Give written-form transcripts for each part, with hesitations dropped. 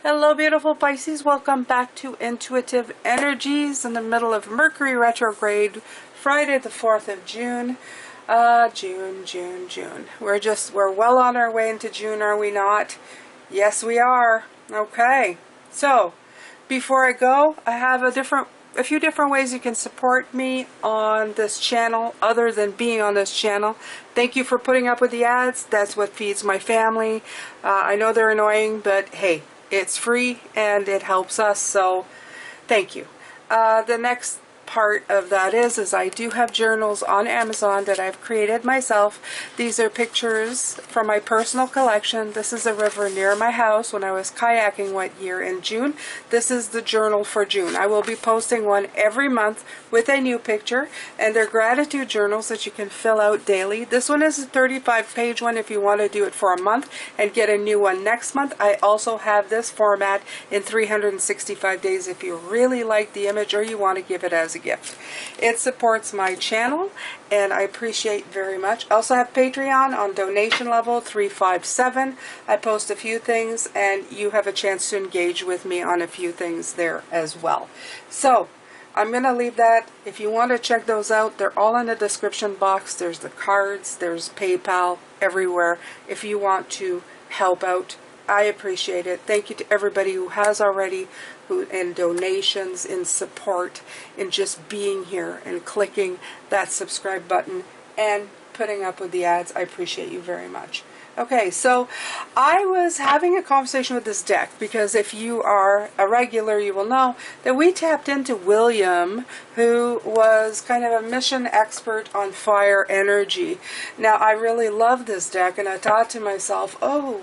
Hello beautiful Pisces, welcome back to Intuitive Energies in the middle of Mercury retrograde, Friday the 4th of June. June. We're well on our way into June, are we not? Yes, we are. Okay, so before I go, I have a few different ways you can support me on this channel other than being on this channel. Thank you for putting up with the ads. That's what feeds my family. I know they're annoying, but hey, it's free and it helps us, so thank you. The next part of that is I do have journals on Amazon that I've created myself. These are pictures from my personal collection. This is a river near my house when I was kayaking one year in June. This is the journal for June. I will be posting one every month with a new picture, and they're gratitude journals that you can fill out daily. This one is a 35-page one if you want to do it for a month and get a new one next month. I also have this format in 365 days if you really like the image or you want to give it as a gift. It supports my channel and I appreciate very much. I also have Patreon on donation level 357. I post a few things and you have a chance to engage with me on a few things there as well. So I'm going to leave that. If you want to check those out, they're all in the description box. There's the cards, there's PayPal, everywhere. If you want to help out, I appreciate it. Thank you to everybody who has already, in donations, in support, in just being here and clicking that subscribe button and putting up with the ads. I appreciate you very much. Okay, so I was having a conversation with this deck because if you are a regular, you will know that we tapped into William, who was kind of a mission expert on fire energy. Now, I really love this deck, and I thought to myself, oh,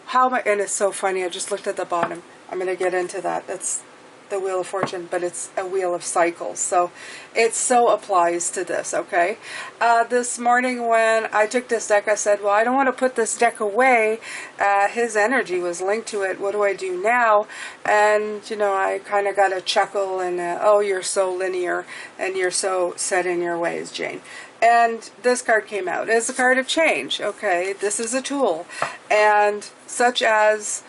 how am I, and it's so funny, I just looked at the bottom. I'm going to get into that. That's the Wheel of Fortune, but it's a wheel of cycles. So it so applies to this, okay? This morning when I took this deck, I said, well, I don't want to put this deck away. His energy was linked to it. What do I do now? And, you know, I kind of got a chuckle and, oh, you're so linear and you're so set in your ways, Jane. And this card came out. It's a card of change, okay? This is a tool. And such as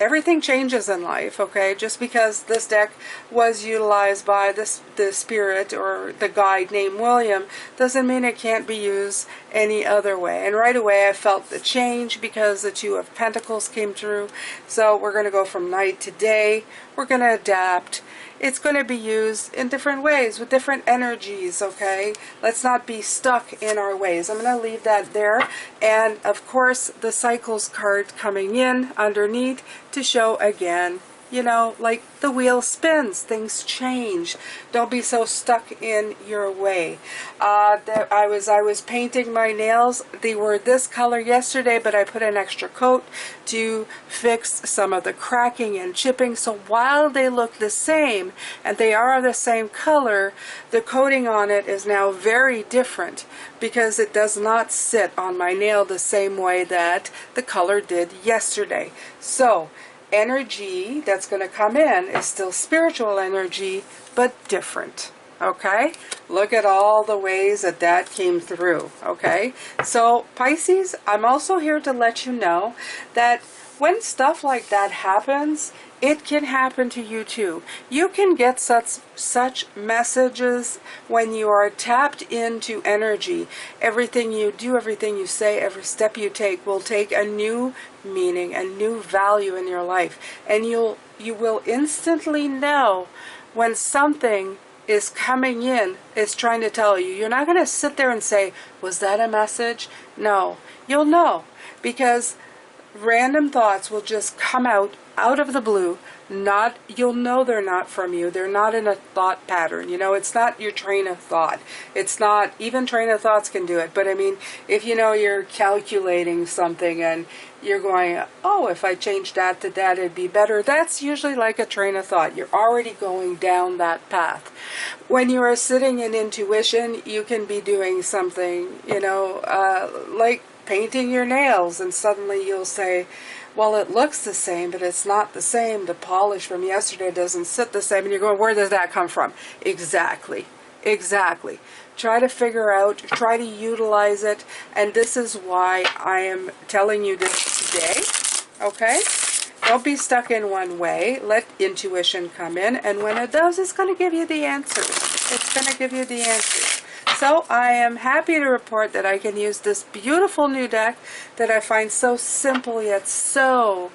everything changes in life, okay? Just because this deck was utilized by the spirit or the guide named William doesn't mean it can't be used any other way. And right away I felt the change because the Two of Pentacles came through. So we're going to go from night to day. We're going to adapt. It's going to be used in different ways with different energies, okay? Let's not be stuck in our ways. I'm going to leave that there. And, of course, the Cycles card coming in underneath to show again, you know, like the wheel spins, things change. Don't be so stuck in your way. I was painting my nails. They were this color yesterday, but I put an extra coat to fix some of the cracking and chipping. So while they look the same and they are the same color, the coating on it is now very different because it does not sit on my nail the same way that the color did yesterday. So energy that's going to come in is still spiritual energy, but different. Okay? Look at all the ways that that came through. Okay? So, Pisces, I'm also here to let you know that when stuff like that happens, it can happen to you too. You can get such messages when you are tapped into energy. Everything you do, everything you say, every step you take will take a new meaning, a new value in your life. And you will instantly know when something is coming in, is trying to tell you. You're not going to sit there and say, was that a message? No. You'll know because random thoughts will just come out of the blue. You'll know they're not from you. They're not in a thought pattern. You know, it's not your train of thought. It's not, even train of thoughts can do it. But I mean, if you know you're calculating something and you're going, oh, if I changed that to that, it'd be better. That's usually like a train of thought. You're already going down that path. When you are sitting in intuition, you can be doing something, you know, like painting your nails, and suddenly you'll say, well, it looks the same, but it's not the same. The polish from yesterday doesn't sit the same. And you're going, where does that come from? Exactly. Exactly. Try to figure out, try to utilize it. And this is why I am telling you this today. Okay? Don't be stuck in one way. Let intuition come in, and when it does, it's going to give you the answers. It's going to give you the answers. So I am happy to report that I can use this beautiful new deck that I find so simple yet so,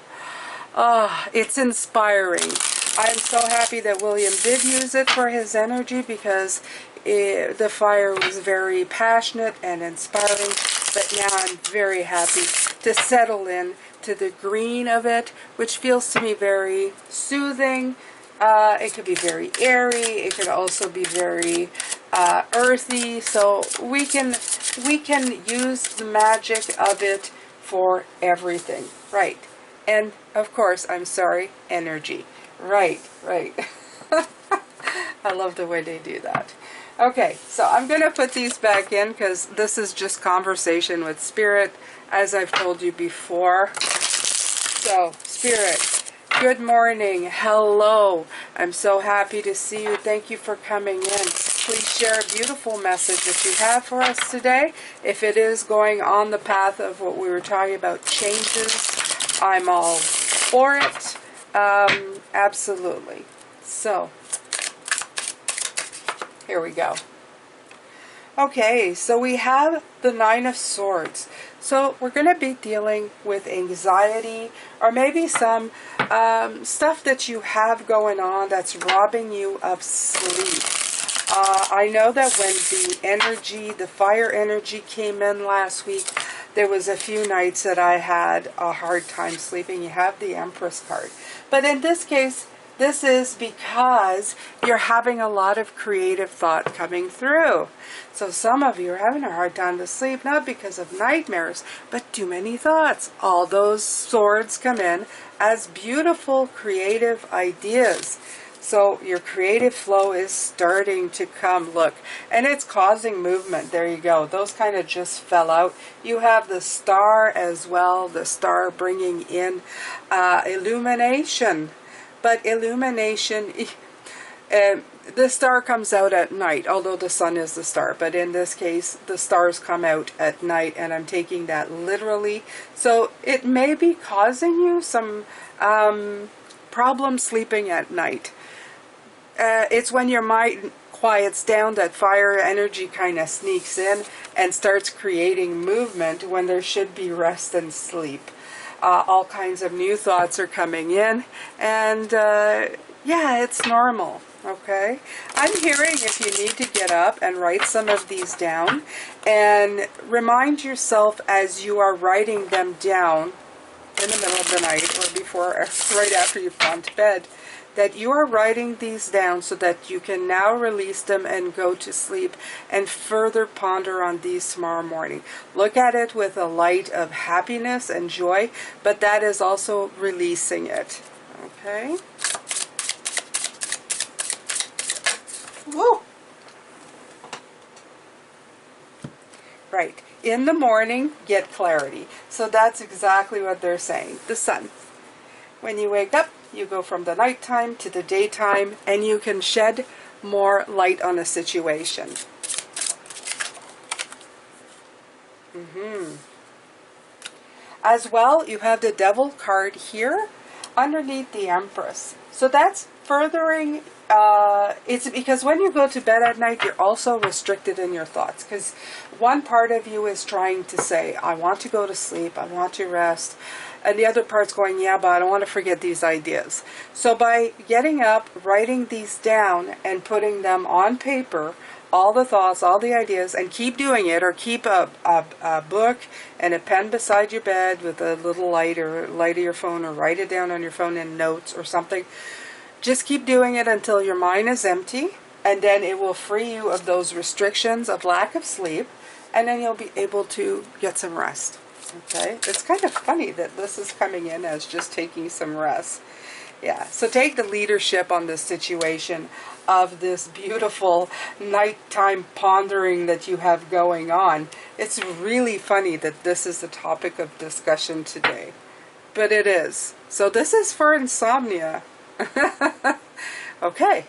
it's inspiring. I'm so happy that William did use it for his energy, because the fire was very passionate and inspiring. But now I'm very happy to settle in to the green of it, which feels to me very soothing. It could be very airy. It could also be very earthy. So we can use the magic of it for everything, right? And of course, I'm sorry, energy. Right. I love the way they do that. Okay, so I'm going to put these back in because this is just conversation with Spirit, as I've told you before. So, Spirit, good morning. Hello. I'm so happy to see you. Thank you for coming in. Please share a beautiful message that you have for us today. If it is going on the path of what we were talking about, changes, I'm all for it. Absolutely. So, here we go. Okay, so we have the Nine of Swords. So we're going to be dealing with anxiety, or maybe some stuff that you have going on that's robbing you of sleep. I know that when the fire energy came in last week, there was a few nights that I had a hard time sleeping. You have the Empress card. But in this case, this is because you're having a lot of creative thought coming through. So some of you are having a hard time to sleep, not because of nightmares, but too many thoughts. All those swords come in as beautiful creative ideas. So your creative flow is starting to come, look, and it's causing movement. There you go. Those kind of just fell out. You have the star as well, the star bringing in illumination. But illumination, the star comes out at night, although the sun is the star. But in this case, the stars come out at night, and I'm taking that literally. So it may be causing you some problem sleeping at night. It's when your mind quiets down that fire energy kind of sneaks in and starts creating movement when there should be rest and sleep. All kinds of new thoughts are coming in, and yeah, it's normal, okay? I'm hearing if you need to get up and write some of these down, and remind yourself as you are writing them down in the middle of the night or before, right after you've gone to bed, that you are writing these down so that you can now release them and go to sleep and further ponder on these tomorrow morning. Look at it with a light of happiness and joy, but that is also releasing it. Okay? Woo! Right. In the morning, get clarity. So that's exactly what they're saying. The sun. When you wake up, you go from the nighttime to the daytime, and you can shed more light on a situation. As well, you have the Devil card here underneath the Empress. So that's furthering, it's because when you go to bed at night, you're also restricted in your thoughts. Because one part of you is trying to say, I want to go to sleep, I want to rest. And the other part's going, yeah, but I don't want to forget these ideas. So by getting up, writing these down, and putting them on paper, all the thoughts, all the ideas, and keep doing it, or keep a book and a pen beside your bed with a little light, or light of your phone, or write it down on your phone in notes or something. Just keep doing it until your mind is empty, and then it will free you of those restrictions of lack of sleep, and then you'll be able to get some rest. Okay, it's kind of funny that this is coming in as just taking some rest. Yeah, so take the leadership on this situation of this beautiful nighttime pondering that you have going on. It's really funny that this is the topic of discussion today, but it is. So this is for insomnia. Okay,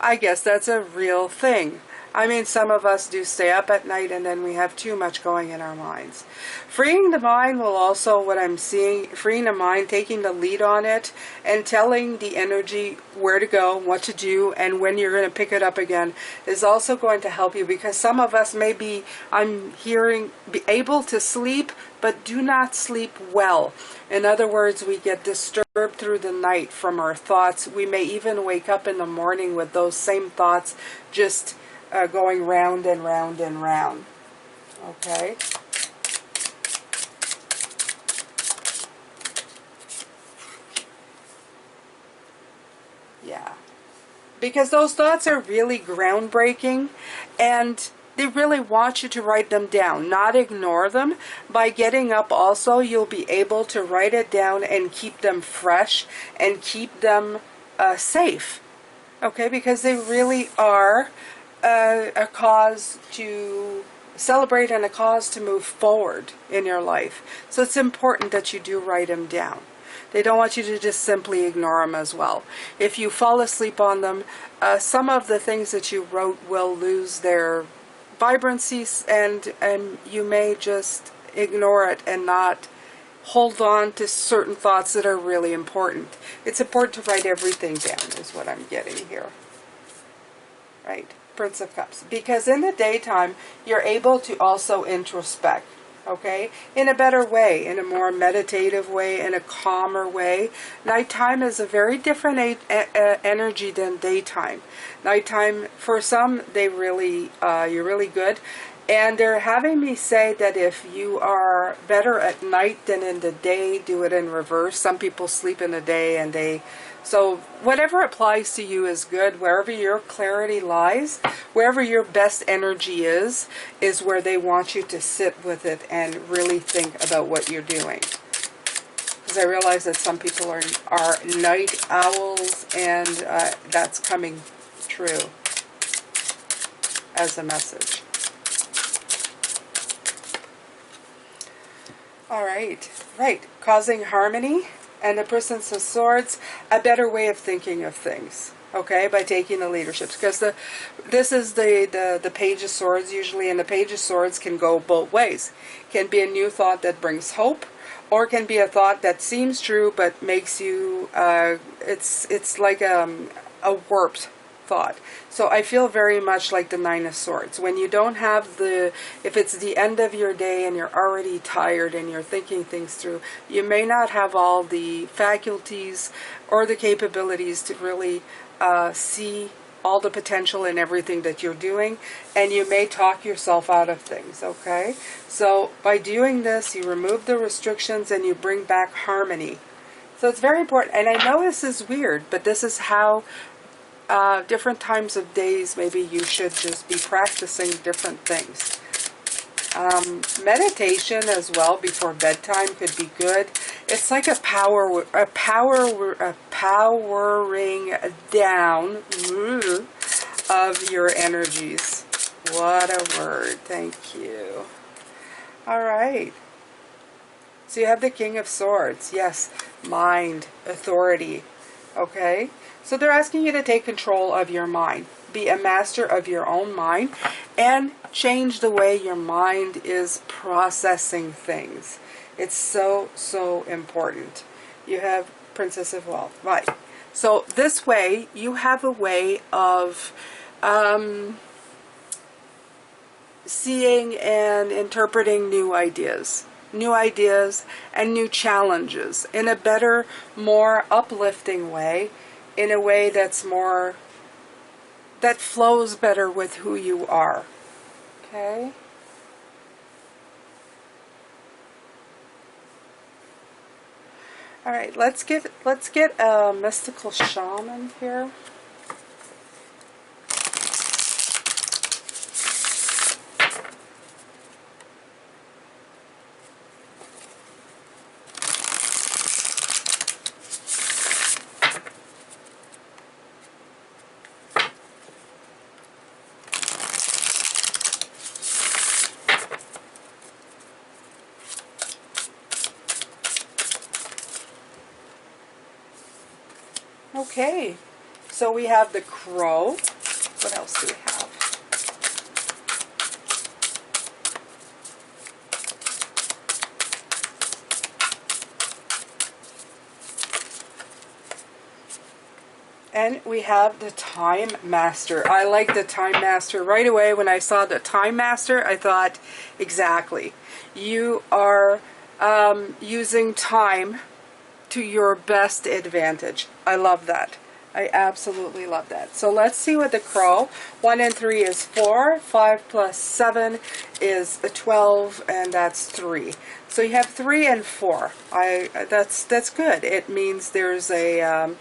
I guess that's a real thing. I mean, some of us do stay up at night and then we have too much going in our minds. Freeing the mind will also, what I'm seeing, freeing the mind, taking the lead on it and telling the energy where to go, what to do, and when you're going to pick it up again is also going to help you, because some of us may be, I'm hearing, be able to sleep, but do not sleep well. In other words, we get disturbed through the night from our thoughts. We may even wake up in the morning with those same thoughts just going round and round and round. Okay? Yeah. Because those thoughts are really groundbreaking, and they really want you to write them down, not ignore them. By getting up also, you'll be able to write it down and keep them fresh and keep them safe. Okay? Because they really are a cause to celebrate and a cause to move forward in your life. So it's important that you do write them down. They don't want you to just simply ignore them as well. If you fall asleep on them, some of the things that you wrote will lose their vibrancy, and you may just ignore it and not hold on to certain thoughts that are really important. It's important to write everything down, is what I'm getting here. Right? Prince of Cups. Because in the daytime, you're able to also introspect. Okay? In a better way, in a more meditative way, in a calmer way. Nighttime is a very different energy than daytime. Nighttime, for some, they really, you're really good. And they're having me say that if you are better at night than in the day, do it in reverse. Some people sleep in the day and they... So whatever applies to you is good. Wherever your clarity lies, wherever your best energy is where they want you to sit with it and really think about what you're doing. Because I realize that some people are night owls, and that's coming true as a message. All right. Right. Causing harmony. And the Princess of Swords, a better way of thinking of things, okay, by taking the leadership. Because this is the Page of Swords usually, and the Page of Swords can go both ways. Can be a new thought that brings hope, or can be a thought that seems true but makes you, it's like a warped thought. So I feel very much like the Nine of Swords. When you don't have if it's the end of your day and you're already tired and you're thinking things through, you may not have all the faculties or the capabilities to really see all the potential in everything that you're doing, and you may talk yourself out of things, okay? So by doing this, you remove the restrictions and you bring back harmony. So it's very important. And I know this is weird, but this is how different times of days, maybe you should just be practicing different things. Meditation as well before bedtime could be good. It's like a powering down of your energies. What a word. Thank you. All right. So you have the King of Swords. Yes, mind, authority. Okay? So they're asking you to take control of your mind. Be a master of your own mind and change the way your mind is processing things. It's so, so important. You have Princess of Wealth. Right. So this way, you have a way of seeing and interpreting new ideas and new challenges in a better, more uplifting way, in a way that's more, that flows better with who you are. Okay? All right, let's get a mystical shaman here. Okay, so we have the Crow. What else do we have? And we have the Time Master. I like the Time Master. Right away when I saw the Time Master, I thought, exactly. You are using time to your best advantage. I love that. I absolutely love that. So let's see what the Crow. 1 and 3 is 4. 5 plus 7 is 12, and that's 3. So you have 3 and 4. That's good. It means there's a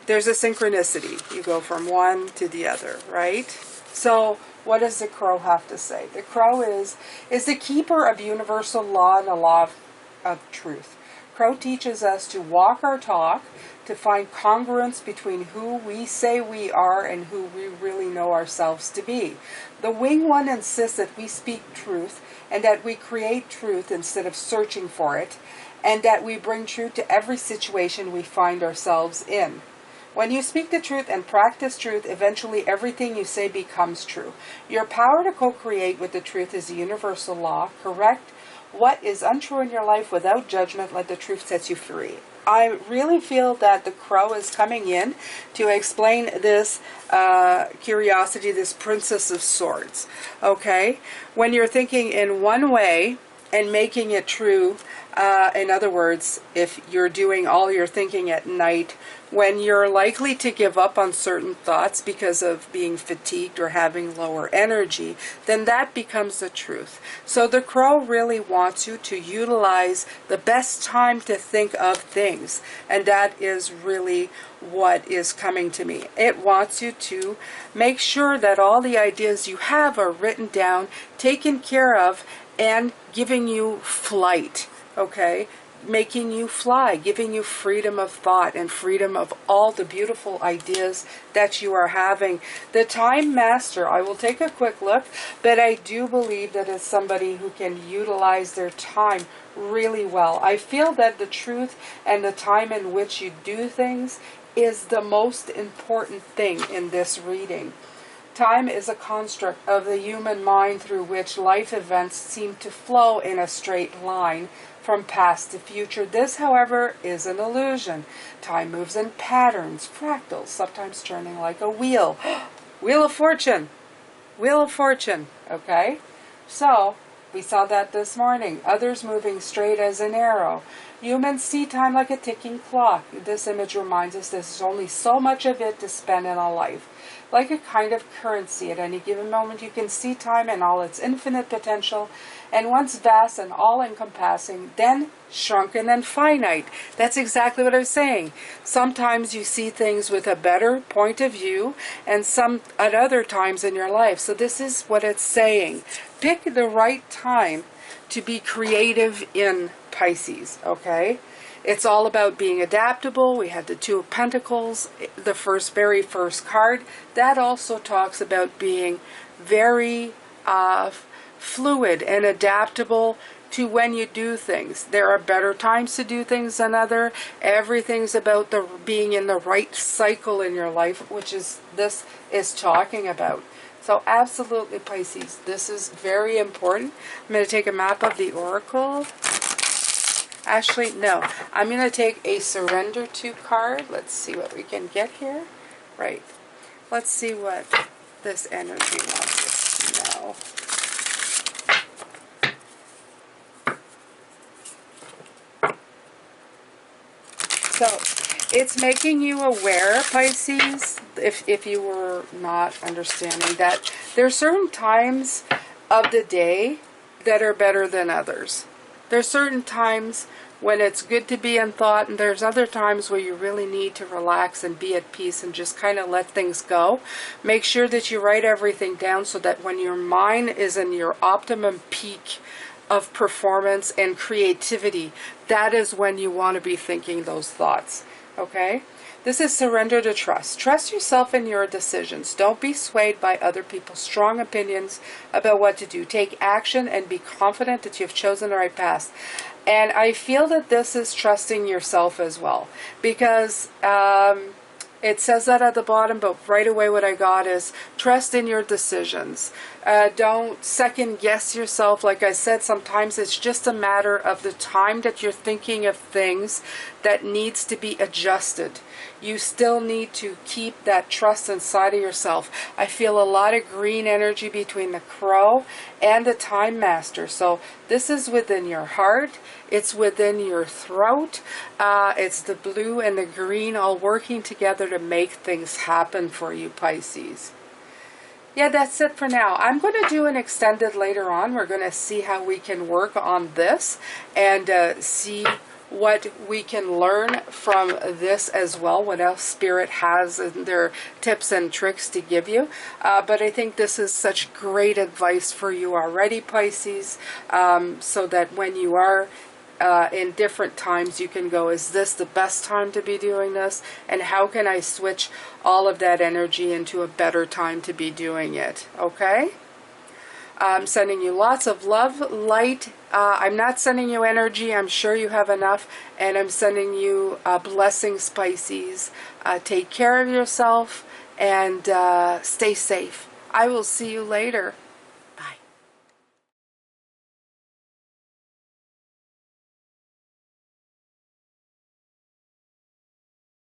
synchronicity. You go from one to the other, right? So what does the Crow have to say? The Crow is the keeper of universal law and the law of truth. Crow teaches us to walk our talk, to find congruence between who we say we are and who we really know ourselves to be. The Wing One insists that we speak truth and that we create truth instead of searching for it, and that we bring truth to every situation we find ourselves in. When you speak the truth and practice truth, eventually everything you say becomes true. Your power to co-create with the truth is a universal law. Correct what is untrue in your life without judgment. Let the truth set you free. I really feel that the Crow is coming in to explain this curiosity, this Princess of Swords. Okay? When you're thinking in one way and making it true, in other words, if you're doing all your thinking at night, when you're likely to give up on certain thoughts because of being fatigued or having lower energy, then that becomes the truth. So the Crow really wants you to utilize the best time to think of things, and that is really what is coming to me. It wants you to make sure that all the ideas you have are written down, taken care of, and giving you flight, okay? Making you fly, giving you freedom of thought and freedom of all the beautiful ideas that you are having. The Time Master, I will take a quick look, but I do believe that it's somebody who can utilize their time really well. I feel that the truth and the time in which you do things is the most important thing in this reading. Time is a construct of the human mind through which life events seem to flow in a straight line from past to future. This, however, is an illusion. Time moves in patterns, fractals, sometimes turning like a wheel. Wheel of Fortune. Wheel of Fortune. Okay? So, we saw that this morning. Others moving straight as an arrow. Humans see time like a ticking clock. This image reminds us there's only so much of it to spend in a life. Like a kind of currency, at any given moment you can see time in all its infinite potential, and once vast and all-encompassing, then shrunken and finite. That's exactly what I was saying. Sometimes you see things with a better point of view, and some at other times in your life. So this is what it's saying. Pick the right time to be creative in Pisces, okay? It's all about being adaptable. We had the Two of Pentacles, the very first card. That also talks about being very fluid and adaptable to when you do things. There are better times to do things than other. Everything's about being in the right cycle in your life, which is this is talking about. So absolutely, Pisces, this is very important. I'm going to take a map of the Oracle. Actually, no. I'm going to take a Surrender To card. Let's see what we can get here. Right. Let's see what this energy wants us to know. So, it's making you aware, Pisces, if you were not understanding that there are certain times of the day that are better than others. There's certain times when it's good to be in thought, and there's other times where you really need to relax and be at peace and just kind of let things go. Make sure that you write everything down so that when your mind is in your optimum peak of performance and creativity, that is when you want to be thinking those thoughts. Okay? This is surrender to trust. Trust yourself in your decisions. Don't be swayed by other people's strong opinions about what to do. Take action and be confident that you've chosen the right path. And I feel that this is trusting yourself as well. Because it says that at the bottom, but right away what I got is trust in your decisions. Don't second guess yourself. Like I said, sometimes it's just a matter of the time that you're thinking of things that needs to be adjusted. You still need to keep that trust inside of yourself. I feel a lot of green energy between the Crow and the Time Master. So this is within your heart. It's within your throat. It's the blue and the green all working together to make things happen for you, Pisces. Yeah, that's it for now. I'm going to do an extended later on. We're going to see how we can work on this and see what we can learn from this as well, what else Spirit has in their tips and tricks to give you. But I think this is such great advice for you already, Pisces, so that when you are in different times, you can go, is this the best time to be doing this? And how can I switch all of that energy into a better time to be doing it? Okay? I'm sending you lots of love, light. I'm not sending you energy. I'm sure you have enough. And I'm sending you blessings, Pisces. Take care of yourself and stay safe. I will see you later.